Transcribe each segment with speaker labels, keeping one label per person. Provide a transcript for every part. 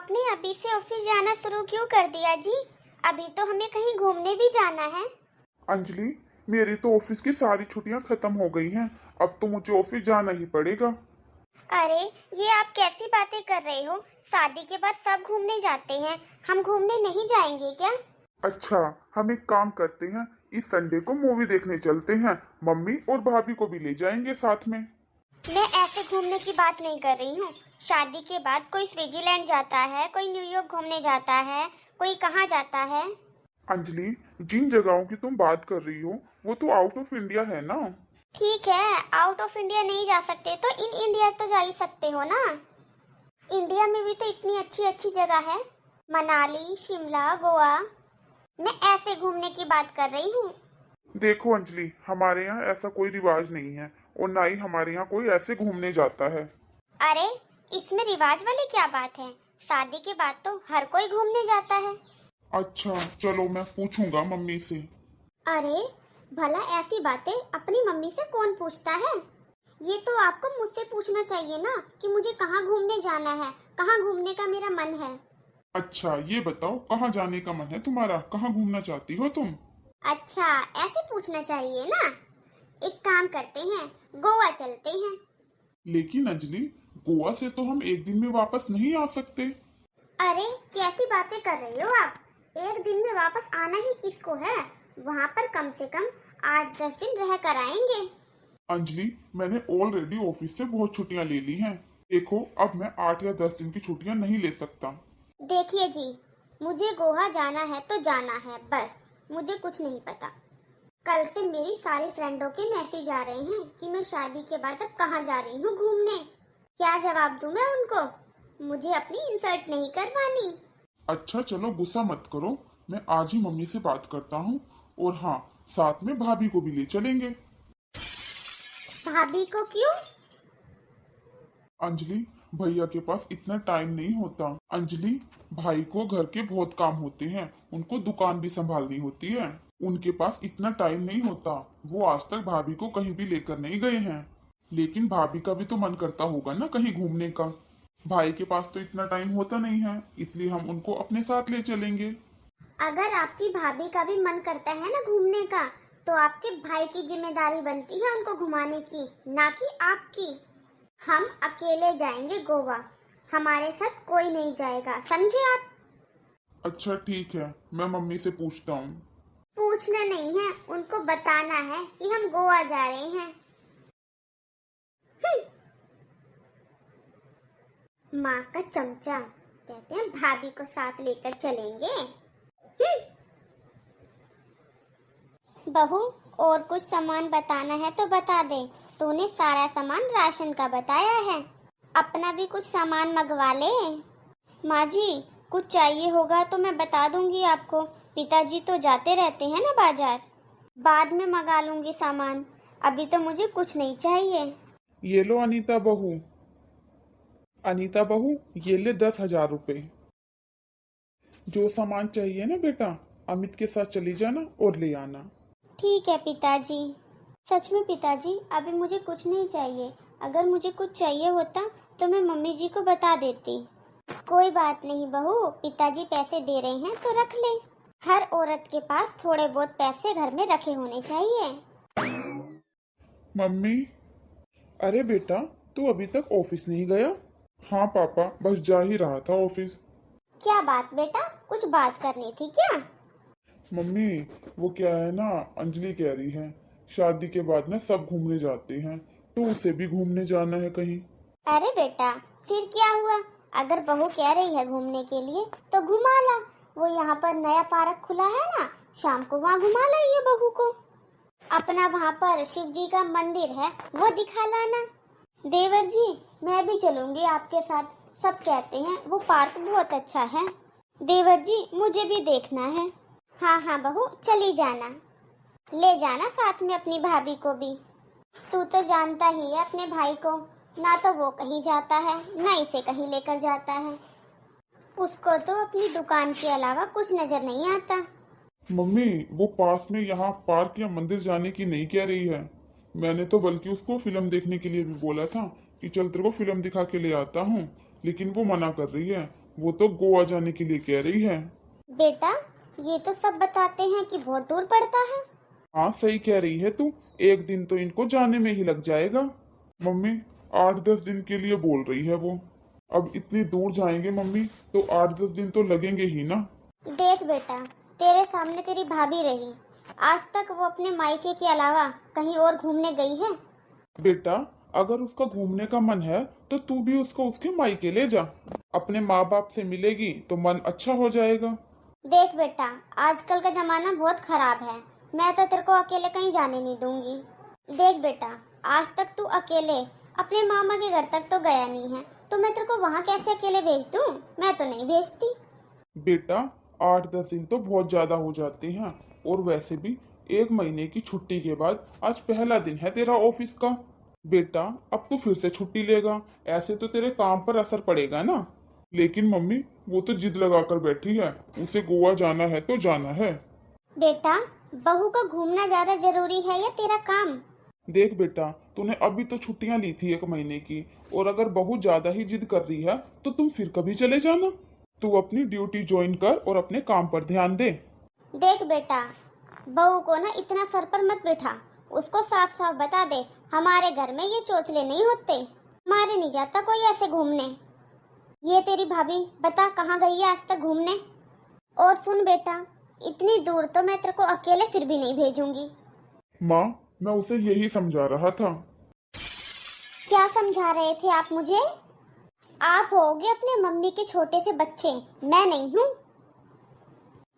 Speaker 1: आपने अभी से ऑफिस जाना शुरू क्यों कर दिया जी? अभी तो हमें कहीं घूमने भी जाना है।
Speaker 2: अंजलि, मेरी तो ऑफिस की सारी छुट्टियां खत्म हो गई हैं। अब तो मुझे ऑफिस जाना ही पड़ेगा।
Speaker 1: अरे, ये आप कैसी बातें कर रहे हो? शादी के बाद सब घूमने जाते हैं, हम घूमने नहीं जाएंगे क्या?
Speaker 2: अच्छा, हम एक काम करते हैं, इस संडे को मूवी देखने चलते हैं। मम्मी और भाभी को भी ले जाएंगे साथ में।
Speaker 1: मैं ऐसे घूमने की बात नहीं कर रही हूँ। शादी के बाद कोई स्विट्जरलैंड जाता है, कोई न्यूयॉर्क घूमने जाता है, कोई कहाँ जाता है।
Speaker 2: अंजलि, जिन जगहों की तुम बात कर रही हो वो तो आउट ऑफ इंडिया है ना।
Speaker 1: ठीक है, आउट ऑफ इंडिया नहीं जा सकते तो इन इंडिया तो जा ही सकते हो ना। इंडिया में भी तो इतनी अच्छी अच्छी जगह है, मनाली, शिमला, गोवा। मैं ऐसे घूमने की बात कर रही हूँ।
Speaker 2: देखो अंजलि, हमारे यहाँ ऐसा कोई रिवाज नहीं है और ना ही हमारे यहाँ कोई ऐसे घूमने जाता है।
Speaker 1: अरे, इसमें रिवाज वाली क्या बात है? शादी के बाद तो हर कोई घूमने जाता है।
Speaker 2: अच्छा चलो, मैं पूछूंगा मम्मी से।
Speaker 1: अरे, भला ऐसी बातें अपनी मम्मी से कौन पूछता है? ये तो आपको मुझसे पूछना चाहिए ना कि मुझे कहाँ घूमने जाना है, कहाँ घूमने का मेरा मन है।
Speaker 2: अच्छा ये बताओ, कहाँ जाने का मन है तुम्हारा? कहाँ घूमना चाहती हो तुम?
Speaker 1: अच्छा, ऐसे पूछना चाहिए ना। एक काम करते हैं, गोवा चलते हैं।
Speaker 2: लेकिन अंजलि, गोवा से तो हम एक दिन में वापस नहीं आ सकते।
Speaker 1: अरे, कैसी बातें कर रही हो आप? एक दिन में वापस आना ही किसको है? वहाँ पर कम से कम 8-10 दिन रह कर आएंगे।
Speaker 2: अंजलि, मैंने ऑलरेडी ऑफिस से बहुत छुट्टियां ले ली हैं। देखो, अब मैं 8 या 10 दिन की छुट्टियां नहीं ले सकता।
Speaker 1: देखिए जी, मुझे गोवा जाना है तो जाना है, बस। मुझे कुछ नहीं पता। कल से मेरी सारी फ्रेंडों के मैसेज आ रहे हैं कि मैं शादी के बाद अब कहाँ जा रही हूँ घूमने। क्या जवाब दूँ मैं उनको? मुझे अपनी इंसल्ट नहीं करवानी।
Speaker 2: अच्छा चलो, गुस्सा मत करो। मैं आज ही मम्मी से बात करता हूँ। और हाँ, साथ में भाभी को भी ले चलेंगे।
Speaker 1: भाभी को क्यों?
Speaker 2: अंजलि, भैया के पास इतना टाइम नहीं होता। अंजलि, भाई को घर के बहुत काम होते हैं, उनको दुकान भी संभालनी होती है। उनके पास इतना टाइम नहीं होता। वो आज तक भाभी को कहीं भी लेकर नहीं गए हैं। लेकिन भाभी का भी तो मन करता होगा ना कहीं घूमने का। भाई के पास तो इतना टाइम होता नहीं है, इसलिए हम उनको अपने साथ ले चलेंगे।
Speaker 1: अगर आपकी भाभी का भी मन करता है ना घूमने का, तो आपके भाई की जिम्मेदारी बनती है उनको घुमाने की, ना कि आपकी। हम अकेले जाएंगे गोवा, हमारे साथ कोई नहीं जाएगा, समझे आप?
Speaker 2: अच्छा ठीक है, मैं मम्मी से पूछता हूँ।
Speaker 1: पूछना नहीं है, उनको बताना है कि हम गोवा जा रहे हैं। माँ का चमचा, कहते हैं भाभी को साथ लेकर चलेंगे। बहू, और कुछ सामान बताना है तो बता दे। तूने सारा सामान राशन का बताया है, अपना भी कुछ सामान मंगवा ले। माँ जी, कुछ चाहिए होगा तो मैं बता दूंगी आपको। पिताजी तो जाते रहते हैं ना बाजार। बाद में मंगा लूंगी सामान, अभी तो मुझे कुछ नहीं चाहिए।
Speaker 2: ये लो अनीता बहू। अनीता बहू, ये ले 10,000 रुपए। जो सामान चाहिए ना बेटा, अमित के साथ चली जाना और ले आना।
Speaker 1: ठीक है पिताजी। सच में पिताजी, अभी मुझे कुछ नहीं चाहिए। अगर मुझे कुछ चाहिए होता तो मैं मम्मी जी को बता देती। कोई बात नहीं बहू, पिताजी पैसे दे रहे हैं तो रख ले। हर औरत के पास थोड़े बहुत पैसे घर में रखे होने चाहिए।
Speaker 2: मम्मी, अरे बेटा, तू अभी तक ऑफिस नहीं गया? हाँ पापा, बस जा ही रहा था ऑफिस।
Speaker 1: क्या बात बेटा, कुछ बात करनी थी क्या?
Speaker 2: मम्मी, वो क्या है ना, अंजलि कह रही है शादी के बाद ना सब घूमने जाते हैं, तो उसे भी घूमने जाना है कहीं।
Speaker 1: अरे बेटा, फिर क्या हुआ? अगर बहू कह रही है घूमने के लिए तो घुमा ला। वो यहाँ पर नया पार्क खुला है ना, शाम को वहाँ घुमा लाइए बहू को। अपना वहाँ पर शिव जी का मंदिर है, वो दिखा लाना। देवर जी, मैं भी चलूंगी आपके साथ। सब कहते हैं वो पार्क बहुत अच्छा है। देवर जी, मुझे भी देखना है। हाँ हाँ बहू, चली जाना। ले जाना साथ में अपनी भाभी को भी। तू तो जानता ही है अपने भाई को, ना तो वो कहीं जाता है ना इसे कहीं लेकर जाता है। उसको तो अपनी दुकान के अलावा कुछ नजर नहीं आता।
Speaker 2: मम्मी, वो पास में यहाँ पार्क या मंदिर जाने की नहीं कह रही है। मैंने तो बल्कि उसको फिल्म देखने के लिए भी बोला था कि चल तेरे को फिल्म दिखा के ले आता हूँ, लेकिन वो मना कर रही है। वो तो गोवा जाने के लिए कह रही है।
Speaker 1: बेटा, ये तो सब बताते हैं कि बहुत दूर पड़ता है।
Speaker 2: हाँ सही कह रही है तू, एक दिन तो इनको जाने में ही लग जाएगा। मम्मी 8-10 दिन के लिए बोल रही है वो। अब इतनी दूर जाएंगे मम्मी तो 8-10 दिन तो लगेंगे ही ना।
Speaker 1: देख बेटा, तेरे सामने तेरी भाभी रही, आज तक वो अपने मायके के अलावा कहीं और घूमने गई है?
Speaker 2: बेटा अगर उसका घूमने का मन है तो तू भी उसको उसके मायके ले जा, अपने माँ बाप से मिलेगी तो मन अच्छा हो जाएगा।
Speaker 1: देख बेटा, आजकल का जमाना बहुत खराब है, मैं तो तेरे को अकेले कहीं जाने नहीं दूंगी। देख बेटा, आज तक तू अकेले अपने मामा के घर तक तो गया नहीं है, तो मैं तेरे को वहाँ कैसे अकेले भेज दूँ? मैं तो नहीं भेजती।
Speaker 2: बेटा 8-10 दिन तो बहुत ज्यादा हो जाते हैं, और वैसे भी 1 महीने की छुट्टी के बाद आज पहला दिन है तेरा ऑफिस का। बेटा अब तू फिर से छुट्टी लेगा, ऐसे तो तेरे काम पर असर पड़ेगा ना। लेकिन मम्मी वो तो जिद लगाकर बैठी है, उसे गोवा जाना है तो जाना है।
Speaker 1: बेटा, बहू को घूमना ज्यादा जरूरी है या तेरा काम?
Speaker 2: देख बेटा तूने अभी तो छुट्टियां ली थी 1 महीने की, और अगर बहुत ज्यादा ही जिद कर रही है तो तुम फिर कभी चले जाना। तू अपनी ड्यूटी ज्वाइन कर और अपने काम पर ध्यान दे।
Speaker 1: देख बेटा, बहू को ना इतना सर पर मत बैठा, उसको साफ साफ बता दे हमारे घर में ये चोचले नहीं होते, मारे नहीं जाता कोई ऐसे घूमने। ये तेरी भाभी बता कहाँ गई है आज तक घूमने? और सुन बेटा, इतनी दूर तो मैं तेरे को अकेले फिर भी नहीं भेजूंगी।
Speaker 2: माँ मैं उसे यही समझा रहा था।
Speaker 1: क्या समझा रहे थे आप मुझे? आप होगे अपने मम्मी के छोटे से बच्चे, मैं नहीं हूँ।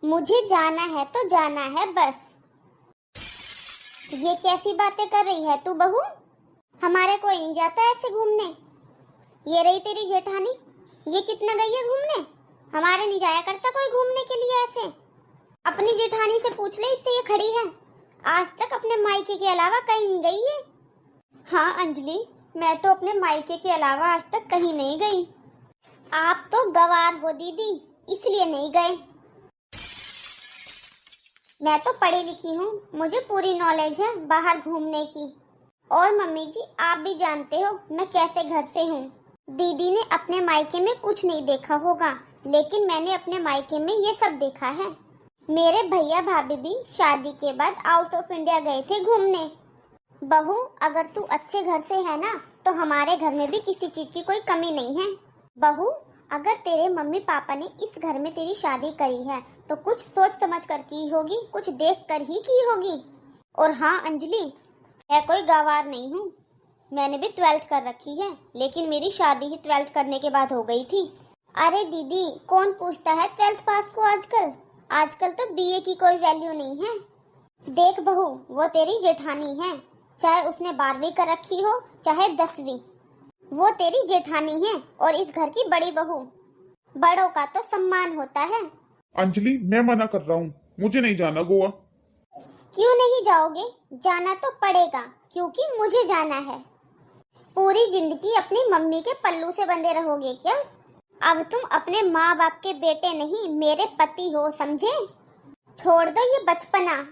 Speaker 1: मुझे जाना है तो जाना है बस। ये कैसी बातें कर रही है तू बहू? हमारे कोई नहीं जाता ऐसे घूमने। ये रही तेरी जेठानी, ये कितना गई है घूमने? हमारे नहीं जाया करता कोई घूमने के लिए ऐसे। अपनी जेठानी से पूछ ले, इससे ये खड़ी है, आज तक अपने मायके के अलावा कहीं नहीं गई है। हाँ अंजलि, मैं तो अपने मायके के अलावा आज तक कहीं नहीं गई। आप तो गवार हो दीदी, इसलिए नहीं गए। मैं तो पढ़ी लिखी हूँ, मुझे पूरी नॉलेज है बाहर घूमने की। और मम्मी जी आप भी जानते हो मैं कैसे घर से हूँ। दीदी ने अपने मायके में कुछ नहीं देखा होगा, लेकिन मैंने अपने मायके में ये सब देखा है। मेरे भैया भाभी भी शादी के बाद आउट ऑफ इंडिया गए थे घूमने। बहू अगर तू अच्छे घर से है ना, तो हमारे घर में भी किसी चीज की कोई कमी नहीं है। बहू अगर तेरे मम्मी पापा ने इस घर में तेरी शादी करी है तो कुछ सोच समझ कर की होगी, कुछ देख कर ही की होगी। और हाँ अंजलि, मैं कोई गंवार नहीं हूँ, मैंने भी 12th कर रखी है, लेकिन मेरी शादी ही 12th करने के बाद हो गई थी। अरे दीदी कौन पूछता है 12th पास को आजकल? आजकल तो बीए की कोई वैल्यू नहीं है। देख बहू, वो तेरी जेठानी है, चाहे उसने 12वीं कर रखी हो चाहे 10वीं, वो तेरी जेठानी है और इस घर की बड़ी बहू। बड़ों का तो सम्मान होता है।
Speaker 2: अंजलि मैं मना कर रहा हूँ, मुझे नहीं जाना गोवा।
Speaker 1: क्यों नहीं जाओगे? जाना तो पड़ेगा, क्योंकि मुझे जाना है। पूरी जिंदगी अपनी मम्मी के पल्लू से बंधे रहोगे क्या? अब तुम अपने माँ बाप के बेटे नहीं मेरे पति हो, समझे? छोड़ दो ये बचपना।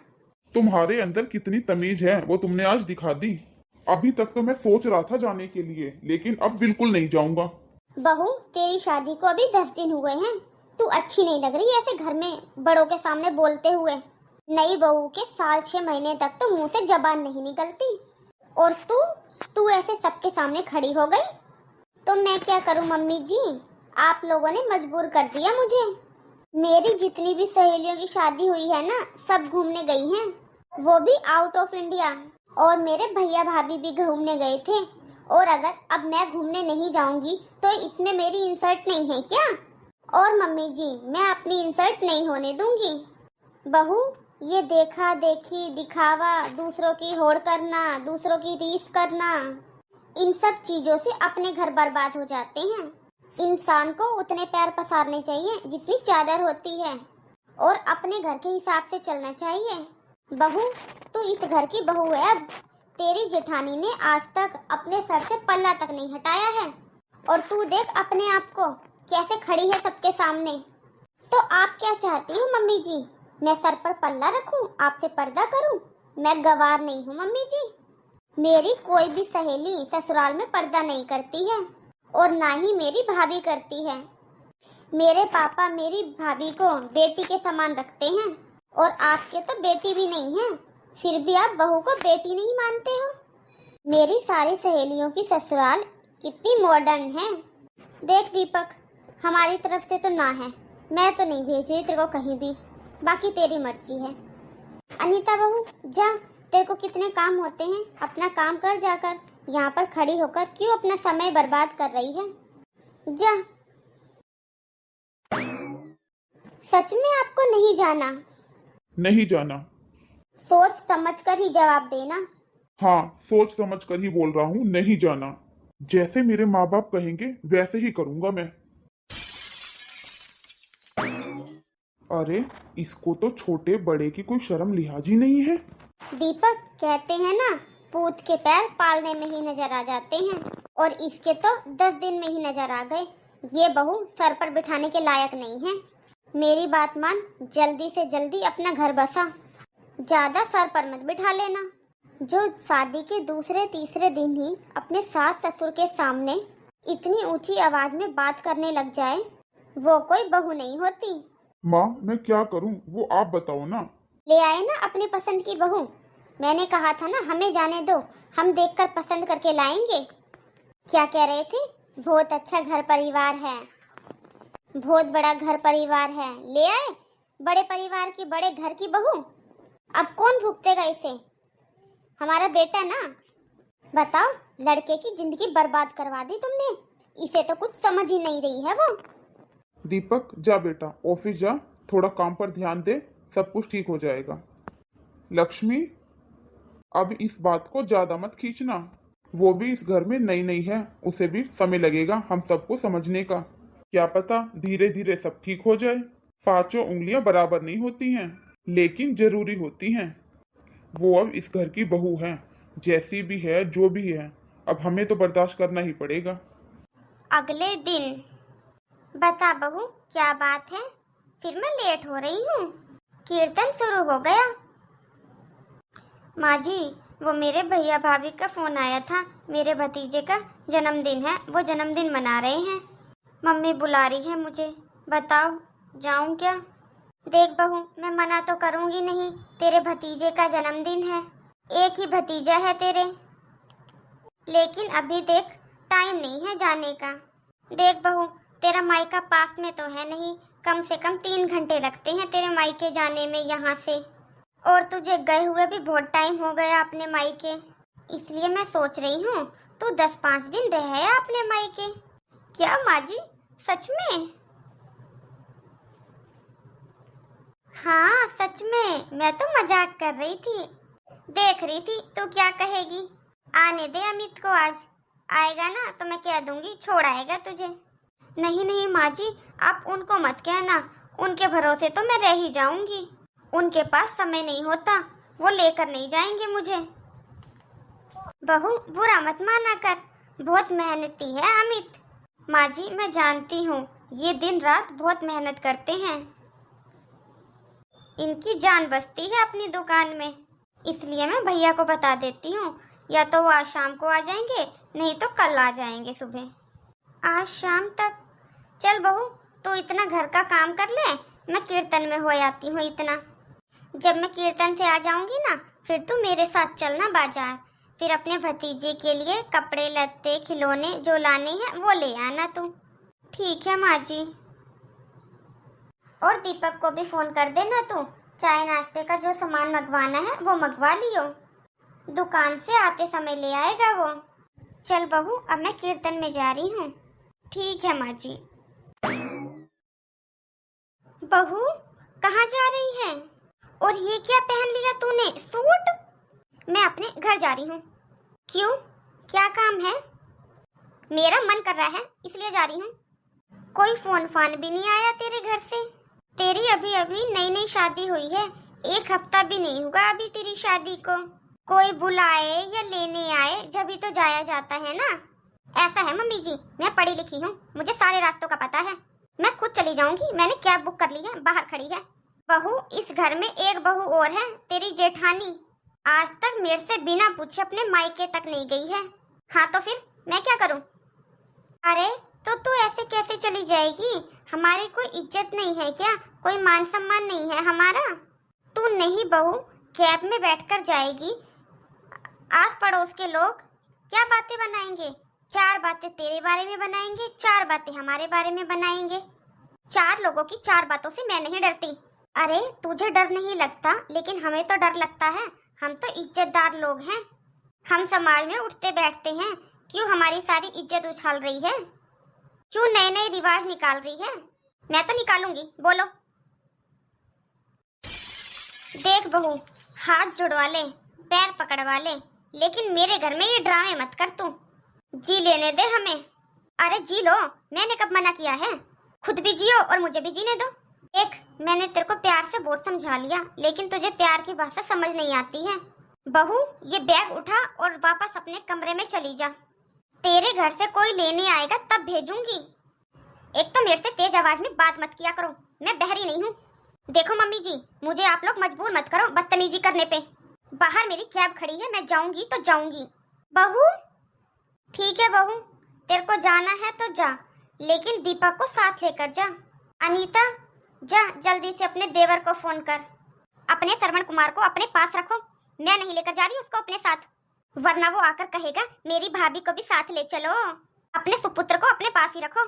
Speaker 2: तुम्हारे अंदर कितनी तमीज है वो तुमने आज दिखा दी। अभी तक तो मैं सोच रहा था जाने के लिए, लेकिन अब बिल्कुल नहीं जाऊंगा।
Speaker 1: बहू तेरी शादी को अभी 10 दिन हुए हैं, तू अच्छी नहीं लग रही ऐसे घर में बड़ों के सामने बोलते हुए। नई बहू के साल 6 महीने तक तो मुंह से जबान नहीं निकलती, और तू ऐसे सबके सामने खड़ी हो गई। तो मैं क्या करूं मम्मी जी, आप लोगों ने मजबूर कर दिया मुझे। मेरी जितनी भी सहेलियों की शादी हुई है ना, सब घूमने गई हैं, वो भी आउट ऑफ इंडिया। और मेरे भैया भाभी भी घूमने गए थे, और अगर अब मैं घूमने नहीं जाऊंगी तो इसमें मेरी इंसल्ट नहीं है क्या? और मम्मी जी मैं अपनी इंसल्ट नहीं होने दूंगी। बहू ये देखा देखी, दिखावा, दूसरों की होड़ करना, दूसरों की रीस करना, इन सब चीजों से अपने घर बर्बाद हो जाते हैं। इंसान को उतने पैर पसारने चाहिए जितनी चादर होती है, और अपने घर के हिसाब से चलना चाहिए। बहू तू इस घर की बहू है, अब तेरी जेठानी ने आज तक अपने सर से पल्ला तक नहीं हटाया है, और तू देख अपने आप को कैसे खड़ी है सबके सामने। तो आप क्या चाहती हो मम्मी जी, मैं सर पर पल्ला रखूं, आपसे पर्दा करूं? मैं गवार नहीं हूं मम्मी जी। मेरी कोई भी सहेली ससुराल में पर्दा नहीं करती है, और ना ही मेरी भाभी करती है। मेरे पापा मेरी भाभी को बेटी के समान रखते हैं और आपके तो बेटी भी नहीं है, फिर भी आप बहू को बेटी नहीं मानते हो। मेरी सारी सहेलियों की ससुराल कितनी मॉडर्न है। देख दीपक, हमारी तरफ से तो ना है, मैं तो नहीं भेज रही तेरे को कहीं भी, बाकी तेरी मर्जी है। अनीता बहू जा, तेरे को कितने काम होते हैं, अपना काम कर जाकर। यहाँ पर खड़ी होकर क्यों अपना समय बर्बाद कर रही है, जा। सच में आपको नहीं जाना?
Speaker 2: नहीं जाना।
Speaker 1: सोच समझ कर ही जवाब देना।
Speaker 2: हाँ, सोच समझ कर ही बोल रहा हूँ, नहीं जाना। जैसे मेरे माँ बाप कहेंगे वैसे ही करूंगा मैं। अरे इसको तो छोटे बड़े की कोई शर्म लिहाज ही नहीं है।
Speaker 1: दीपक, कहते हैं ना, पूत के पैर पालने में ही नजर आ जाते हैं, और इसके तो 10 दिन में ही नजर आ गए। ये बहू सर पर बिठाने के लायक नहीं है। मेरी बात मान, जल्दी से जल्दी अपना घर बसा, ज्यादा सर पर मत बिठा लेना। जो शादी के दूसरे तीसरे दिन ही अपने सास ससुर के सामने इतनी ऊंची आवाज में बात करने लग जाए, वो कोई बहू नहीं होती।
Speaker 2: माँ मैं क्या करूँ, वो आप बताओ ना।
Speaker 1: ले आए ना अपनी पसंद की बहू। मैंने कहा था ना, हमें जाने दो, हम देखकर पसंद करके लाएंगे। क्या कह रहे थे? बहुत अच्छा घर परिवार है, बहुत बड़ा घर परिवार है। ले आए बड़े परिवार की, बड़े घर की बहू। अब कौन भुगतेगा इसे? हमारा बेटा ना। बताओ, लड़के की जिंदगी बर्बाद करवा दी तुमने। इसे तो कुछ समझ ही नहीं रही है वो।
Speaker 2: दीपक जा बेटा, ऑफिस जा, थोड़ा काम पर ध्यान दे, सब कुछ ठीक हो जाएगा। लक्ष्मी, अब इस बात को ज्यादा मत खींचना। वो भी इस घर में नई नई है, उसे भी समय लगेगा हम सबको समझने का। क्या पता धीरे धीरे सब ठीक हो जाए। पांचों उंगलियां बराबर नहीं होती हैं, लेकिन जरूरी होती हैं। वो अब इस घर की बहू है, जैसी भी है जो भी है, अब हमें तो बर्दाश्त करना ही पड़ेगा।
Speaker 1: अगले दिन। बता बहू, क्या बात है? फिर मैं लेट हो रही हूँ। कीर्तन शुरू हो गया। माँ जी, वो मेरे भैया भाभी का फोन आया था, मेरे भतीजे का जन्मदिन है, वो जन्मदिन मना रहे हैं। मम्मी बुला रही है मुझे, बताओ जाऊं क्या? देख बहू, मैं मना तो करूंगी नहीं, तेरे भतीजे का जन्मदिन है, एक ही भतीजा है तेरे। लेकिन अभी देख, टाइम नहीं है जाने का। देख बहू, तेरा मायका पास में तो है नहीं, कम से कम 3 घंटे लगते हैं तेरे मायके जाने में यहाँ से, और तुझे गए हुए भी बहुत टाइम हो गया अपने मायके। इसलिए मैं सोच रही हूँ तू 10-5 दिन रहे अपने मायके। क्या माँ जी, सच में? हाँ सच में, मैं तो मजाक कर रही थी, देख रही थी तू क्या कहेगी। आने दे अमित को, आज आएगा ना तो मैं कह दूंगी छोड़ आएगा तुझे। नहीं नहीं माँ जी, आप उनको मत कहना, उनके भरोसे तो मैं रह ही जाऊंगी। उनके पास समय नहीं होता, वो लेकर नहीं जाएंगे मुझे। बहू बुरा मत माना कर, बहुत मेहनती है अमित। माँ जी मैं जानती हूँ, ये दिन रात बहुत मेहनत करते हैं, इनकी जान बसती है अपनी दुकान में। इसलिए मैं भैया को बता देती हूँ, या तो वो आज शाम को आ जाएंगे, नहीं तो कल आ जाएंगे सुबह। आज शाम तक? चल बहू, तू इतना घर का काम कर ले, मैं कीर्तन में हो आती हूँ इतना। जब मैं कीर्तन से आ जाऊंगी ना, फिर तू मेरे साथ चलना बाजार, फिर अपने भतीजे के लिए कपड़े लत्ते खिलौने जो लाने हैं वो ले आना तू। ठीक है माँ जी। और दीपक को भी फोन कर देना तू, चाय नाश्ते का जो सामान मंगवाना है वो मंगवा लियो, दुकान से आते समय ले आएगा वो। चल बहू, अब मैं कीर्तन में जा रही हूँ। ठीक है माँ जी। बहू कहाँ जा रही है? और ये क्या पहन लिया तूने, सूट? मैं अपने घर जा रही हूँ। क्यों, क्या काम है? मेरा मन कर रहा है इसलिए जा रही हूँ। कोई फोन फान भी नहीं आया तेरे घर से? तेरी अभी अभी नई नई शादी हुई है, 1 हफ्ता भी नहीं हुआ अभी तेरी शादी को। कोई बुलाए या लेने आए जब ही तो जाया जाता है ना। ऐसा है मम्मी जी, मैं पढ़ी लिखी हूँ, मुझे सारे रास्तों का पता है, मैं खुद चली जाऊंगी, मैंने कैब बुक कर ली है, बाहर खड़ी है। बहू, इस घर में एक बहू और है, तेरी जेठानी, आज तक मेरे से बिना पूछे अपने मायके तक नहीं गई है। हाँ तो फिर मैं क्या करूँ? अरे तो तू ऐसे कैसे चली जाएगी? हमारी कोई इज्जत नहीं है क्या? कोई मान सम्मान नहीं है हमारा? तू नहीं बहू, कैब में बैठकर जाएगी। आस पड़ोस के लोग क्या बातें बनाएंगे? 4 बातें तेरे बारे में बनाएंगे, 4 बातें हमारे बारे में बनाएंगे। 4 लोगों की 4 बातों से मैं नहीं डरती। अरे तुझे डर नहीं लगता, लेकिन हमें तो डर लगता है। हम तो इज्जतदार लोग हैं, हम समाज में उठते बैठते हैं। क्यों हमारी सारी इज्जत उछाल रही है? क्यों नए नए रिवाज निकाल रही है? मैं तो निकालूंगी, बोलो। देख बहू, हाथ जुड़वा ले, पैर पकड़वा ले, लेकिन मेरे घर में ये ड्रामे मत कर तू। जी लेने दे हमें। अरे जी लो, मैंने कब मना किया है? खुद भी जियो और मुझे भी जीने दो। देख, मैंने तेरे को प्यार से बहुत समझा लिया, लेकिन तुझे प्यार की भाषा समझ नहीं आती है। बहू, ये बैग उठा और वापस अपने कमरे में चली जा। तेरे घर से कोई लेने आएगा तब भेजूंगी। एक तो मेरे से तेज आवाज में बात मत किया करो, मैं बहरी नहीं हूँ। देखो मम्मी जी, मुझे आप लोग मजबूर मत करो बदतमीजी करने पे। बाहर मेरी कैब खड़ी है, मैं जाऊंगी तो जाऊंगी। बहू, ठीक है बहू, तेरे को जाना है तो जा, लेकिन दीपक को साथ लेकर जा। अनीता, जा जल्दी से अपने देवर को फोन कर। अपने श्रवण कुमार को अपने पास रखो, मैं नहीं लेकर जा रही उसको अपने साथ, वरना वो आकर कहेगा मेरी भाभी को भी साथ ले चलो। अपने सुपुत्र को अपने पास ही रखो,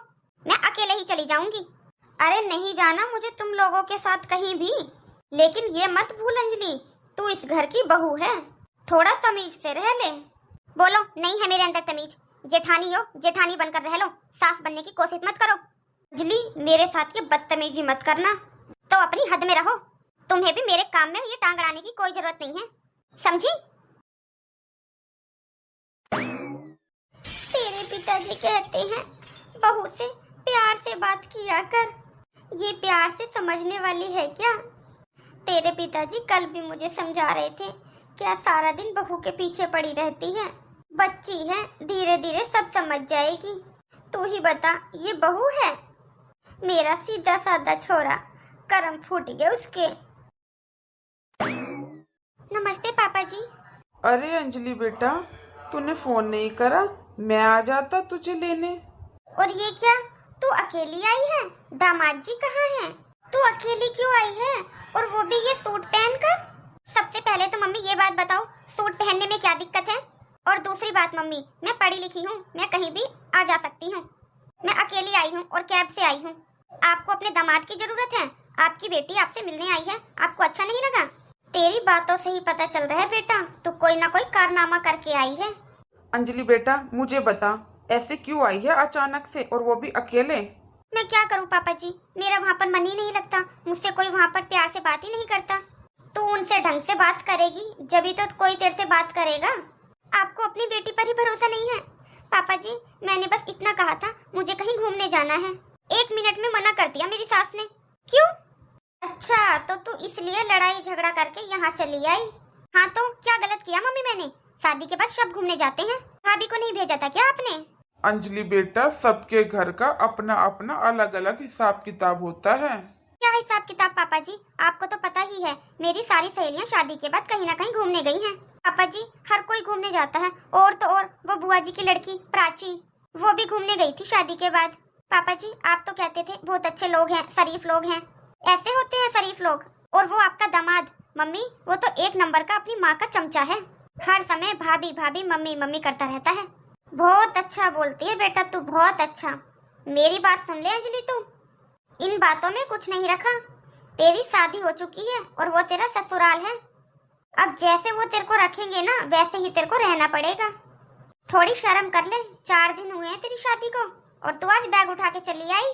Speaker 1: मैं अकेले ही चली जाऊंगी। अरे नहीं जाना मुझे तुम लोगों के साथ कहीं भी, लेकिन ये मत भूल अंजलि, तू इस घर की बहू है, थोड़ा तमीज से रह ले। बोलो, नहीं है मेरे अंदर तमीज? जेठानी हो, जेठानी बनकर रह लो, सास बनने की कोशिश मत करो। अंजलि, मेरे साथ ये बदतमीजी मत करना। तो अपनी हद में रहो, तुम्हें भी मेरे काम में ये टांग अड़ाने की कोई जरूरत नहीं है, समझी? तेरे पिताजी कहते हैं बहू से प्यार से बात किया कर। ये प्यार से समझने वाली है क्या? तेरे पिताजी कल भी मुझे समझा रहे थे, क्या सारा दिन बहू के पीछे पड़ी रहती है? बच्ची है, धीरे धीरे सब समझ जाएगी। तू ही बता, ये बहू है? मेरा सीधा साधा छोरा, कर्म फूट गए उसके। नमस्ते पापा जी।
Speaker 3: अरे अंजलि बेटा, तूने फोन नहीं करा, मैं आ जाता तुझे लेने।
Speaker 1: और ये क्या, तू अकेली आई है? दामाद जी कहाँ हैं? तू अकेली क्यों आई है, और वो भी ये सूट पहनकर? सबसे पहले तो मम्मी ये बात बताओ, सूट पहनने में क्या दिक्कत है? और दूसरी बात मम्मी, मैं पढ़ी लिखी हूँ, मैं कहीं भी आ जा सकती हूँ। मैं अकेली आई हूँ और कैब से आई हूँ। आपको अपने दामाद की जरूरत है, आपकी बेटी आपसे मिलने आई है, आपको अच्छा नहीं लगा? तेरी बातों से ही पता चल रहा है बेटा, तू कोई ना कोई कारनामा करके आई है।
Speaker 3: अंजलि बेटा, मुझे बता, ऐसे क्यों आई है अचानक से, और वो भी अकेले?
Speaker 1: मैं क्या करूं पापा जी, मेरा वहाँ पर मन ही नहीं लगता, मुझसे कोई वहाँ पर प्यार से बात ही नहीं करता। तू उनसे ढंग से बात करेगी जब तो कोई तेरे से बात करेगा। आपको अपनी बेटी पर ही भरोसा नहीं है? पापा जी, मैंने बस इतना कहा था, मुझे कहीं घूमने जाना है। 1 मिनट में मना कर दिया मेरी सास ने। क्यों? अच्छा, तो तू इसलिए लड़ाई झगड़ा करके यहाँ चली आई? हाँ तो क्या गलत किया मम्मी मैंने? शादी के बाद सब घूमने जाते हैं, भाभी को नहीं भेजा था क्या आपने?
Speaker 3: अंजलि बेटा, सबके घर का अपना अपना अलग अलग हिसाब किताब होता है।
Speaker 1: क्या हिसाब किताब पापा जी? आपको तो पता ही है, मेरी सारी सहेलियां शादी के बाद कहीं ना कहीं घूमने गई हैं। पापा जी, हर कोई घूमने जाता है, और तो और वो बुआ जी की लड़की प्राची, वो भी घूमने गई थी शादी के बाद। पापा जी, आप तो कहते थे बहुत अच्छे लोग हैं, शरीफ लोग हैं। ऐसे होते हैं शरीफ लोग? और वो आपका दामाद, मम्मी, वो तो 1 नंबर का अपनी माँ का चमचा है, हर समय भाभी भाभी मम्मी मम्मी करता रहता है। बहुत अच्छा बोलती है बेटा तू, बहुत अच्छा। मेरी बात सुन ले अंजलि, तू इन बातों में कुछ नहीं रखा। तेरी शादी हो चुकी है और वो तेरा ससुराल है। अब जैसे वो तेरे को रखेंगे ना, वैसे ही तेरे को रहना पड़ेगा। थोड़ी शर्म कर ले, 4 दिन हुए हैं तेरी शादी को और तू आज बैग उठा के चली आई।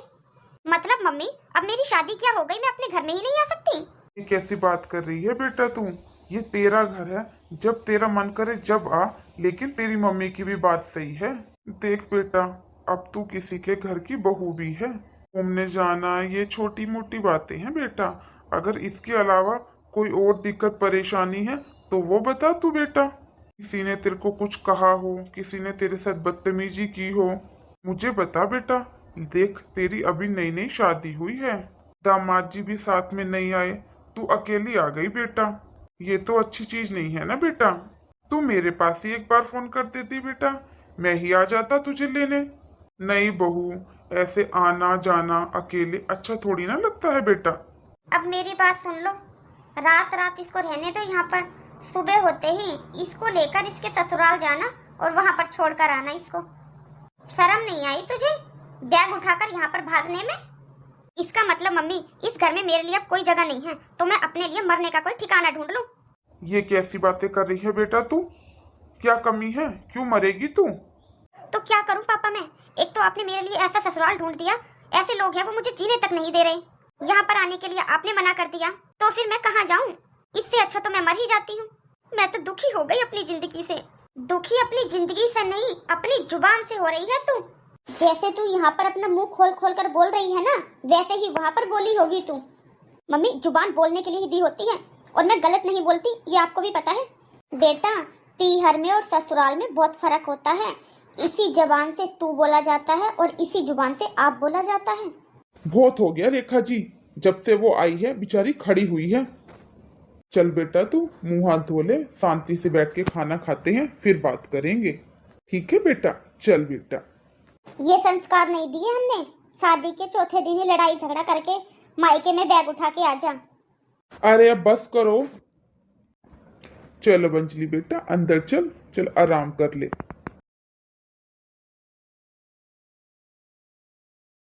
Speaker 1: मतलब मम्मी, अब मेरी शादी क्या हो गई, मैं अपने घर में ही नहीं आ सकती?
Speaker 2: ये कैसी बात कर रही है बेटा तू? ये तेरा घर है, जब तेरा मन करे जब आ, लेकिन तेरी मम्मी की भी बात सही है। देख बेटा, अब तू किसी के घर की बहू भी है, घूमने जाना ये छोटी मोटी बातें हैं बेटा। अगर इसके अलावा कोई और दिक्कत परेशानी है तो वो बता तू बेटा। किसी ने तेरे को कुछ कहा हो, किसी ने तेरे साथ बदतमीजी की हो, मुझे बता बेटा। देख, तेरी अभी नई नई शादी हुई है, दामाद जी भी साथ में नहीं आए, तू अकेली आ गई बेटा। ये तो अच्छी चीज नहीं है ना बेटा। तू मेरे पास ही एक बार फोन कर देती बेटा, मैं ही आ जाता तुझे लेने। नहीं बहू, ऐसे आना जाना अकेले अच्छा थोड़ी ना लगता है बेटा।
Speaker 1: अब मेरी बात सुन लो, रात रात इसको रहने दो यहाँ पर। सुबह होते ही इसको लेकर इसके ससुराल जाना और वहाँ पर छोड़कर आना इसको। शर्म नहीं आई तुझे बैग उठाकर यहाँ पर भागने में? इसका मतलब मम्मी, इस घर में मेरे लिए अब कोई जगह नहीं है, तो मैं अपने लिए मरने का कोई ठिकाना ढूंढ लूं।
Speaker 2: ये कैसी बातें कर रही है बेटा तू? क्या कमी है, क्यों मरेगी तू?
Speaker 1: तो क्या करूं पापा मैं? एक तो आपने मेरे लिए ऐसा ससुराल ढूंढ दिया, ऐसे लोग हैं वो मुझे जीने तक नहीं दे रहे। यहाँ पर आने के लिए आपने मना कर दिया, तो फिर मैं कहाँ जाऊं? इससे अच्छा तो मैं मर ही जाती हूँ। मैं तो दुखी हो गई अपनी जिंदगी से। दुखी अपनी जिंदगी से नहीं, अपनी जुबान से हो रही है तू। जैसे तू यहाँ पर अपना मुंह खोल खोल कर बोल रही है ना, वैसे ही वहाँ पर बोली होगी तू। मम्मी, जुबान बोलने के लिए ही दी होती है, और मैं गलत नहीं बोलती, ये आपको भी पता है। बेटा, पीहर में और ससुराल में बहुत फर्क होता है। इसी जबान से तू बोला जाता है और इसी जुबान से आप बोला जाता है।
Speaker 2: बहुत हो गया रेखा जी, जब से वो आई है बेचारी खड़ी हुई है। चल बेटा तू मुंह हाथ धो ले, शांति से बैठ के खाना खाते हैं, फिर बात करेंगे। ठीक है बेटा, चल बेटा।
Speaker 1: ये संस्कार नहीं दिए हमने, शादी के चौथे दिन ही लड़ाई झगड़ा करके मायके में बैग उठा के आ जा।
Speaker 2: अरे अब बस करो। चलो अंजलि बेटा अंदर चल, चल आराम कर ले।